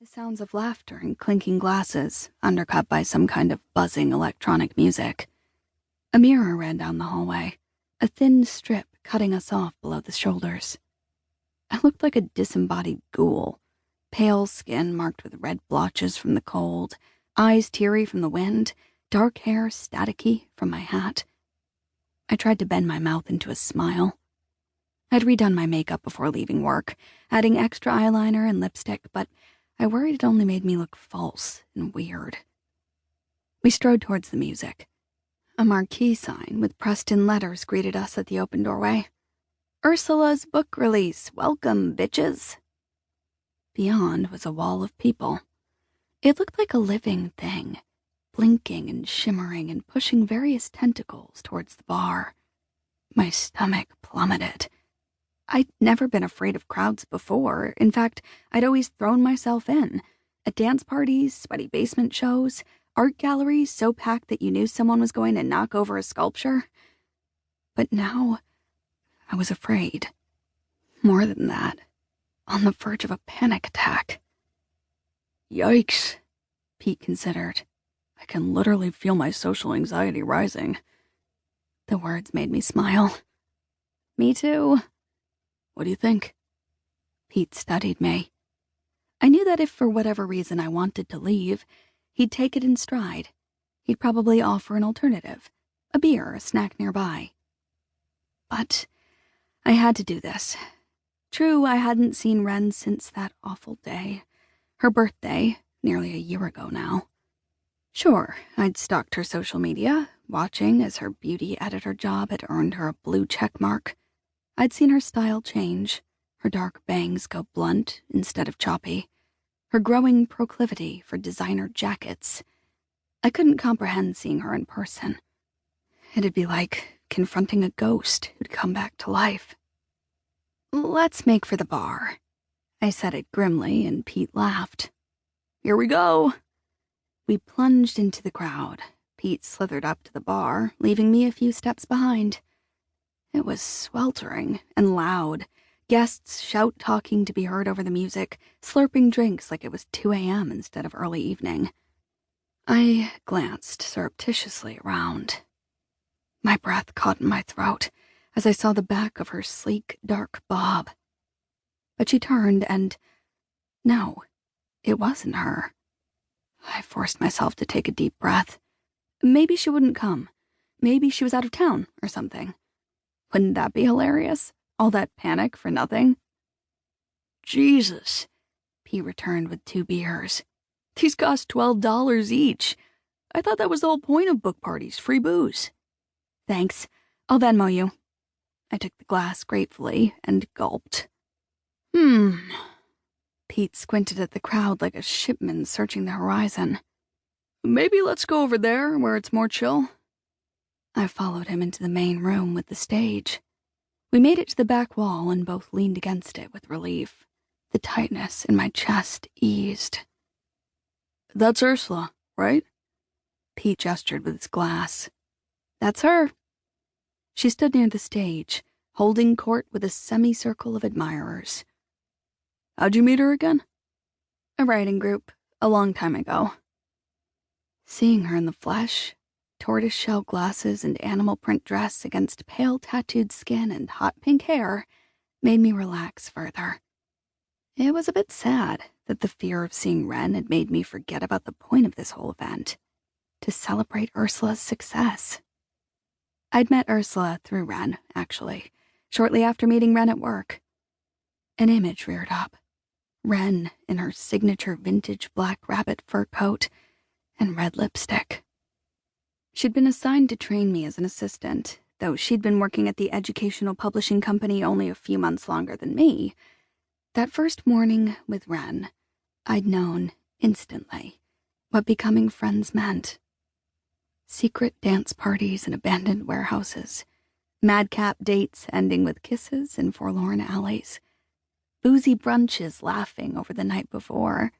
The sounds of laughter and clinking glasses, undercut by some kind of buzzing electronic music. A mirror ran down the hallway, a thin strip cutting us off below the shoulders. I looked like a disembodied ghoul, pale skin marked with red blotches from the cold, eyes teary from the wind, dark hair staticky from my hat. I tried to bend my mouth into a smile. I'd redone my makeup before leaving work, adding extra eyeliner and lipstick, but I worried it only made me look false and weird. We strode towards the music. A marquee sign with pressed-in letters greeted us at the open doorway. "Ursula's book release. Welcome, bitches." Beyond was a wall of people. It looked like a living thing, blinking and shimmering and pushing various tentacles towards the bar. My stomach plummeted. I'd never been afraid of crowds before. In fact, I'd always thrown myself in. At dance parties, sweaty basement shows, art galleries so packed that you knew someone was going to knock over a sculpture. But now, I was afraid. More than that, on the verge of a panic attack. Yikes, Pete considered. I can literally feel my social anxiety rising. The words made me smile. Me too. What do you think? Pete studied me. I knew that if for whatever reason I wanted to leave, he'd take it in stride. He'd probably offer an alternative, a beer or a snack nearby. But I had to do this. True, I hadn't seen Wren since that awful day. Her birthday, nearly a year ago now. Sure, I'd stalked her social media, watching as her beauty editor job had earned her a blue check mark. I'd seen her style change, her dark bangs go blunt instead of choppy, her growing proclivity for designer jackets. I couldn't comprehend seeing her in person. It'd be like confronting a ghost who'd come back to life. "Let's make for the bar." I said it grimly, and Pete laughed. "Here we go." We plunged into the crowd. Pete slithered up to the bar, leaving me a few steps behind. It was sweltering and loud. Guests shout-talking to be heard over the music, slurping drinks like it was 2 a.m. instead of early evening. I glanced surreptitiously around. My breath caught in my throat as I saw the back of her sleek, dark bob. But she turned and... no, it wasn't her. I forced myself to take a deep breath. Maybe she wouldn't come. Maybe she was out of town or something. Wouldn't that be hilarious? All that panic for nothing? "Jesus," Pete returned with 2 beers. "These cost $12 each. I thought that was the whole point of book parties, free booze." "Thanks. I'll Venmo you." I took the glass gratefully and gulped. Pete squinted at the crowd like a shipman searching the horizon. "Maybe let's go over there where it's more chill." I followed him into the main room with the stage. We made it to the back wall and both leaned against it with relief. The tightness in my chest eased. "That's Ursula, right?" Pete gestured with his glass. "That's her." She stood near the stage, holding court with a semicircle of admirers. "How'd you meet her again?" "A writing group, a long time ago." Seeing her in the flesh, tortoiseshell glasses and animal print dress against pale tattooed skin and hot pink hair, made me relax further. It was a bit sad that the fear of seeing Wren had made me forget about the point of this whole event, to celebrate Ursula's success. I'd met Ursula through Wren, actually, shortly after meeting Wren at work. An image reared up. Wren in her signature vintage black rabbit fur coat and red lipstick. She'd been assigned to train me as an assistant, though she'd been working at the educational publishing company only a few months longer than me. That first morning with Wren, I'd known, instantly, what becoming friends meant. Secret dance parties in abandoned warehouses, madcap dates ending with kisses in forlorn alleys, boozy brunches laughing over the night before.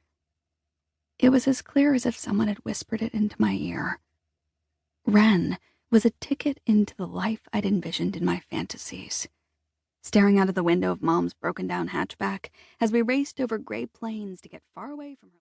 It was as clear as if someone had whispered it into my ear. Wren was a ticket into the life I'd envisioned in my fantasies. staring out of the window of Mom's broken-down hatchback as we raced over gray plains to get far away from her.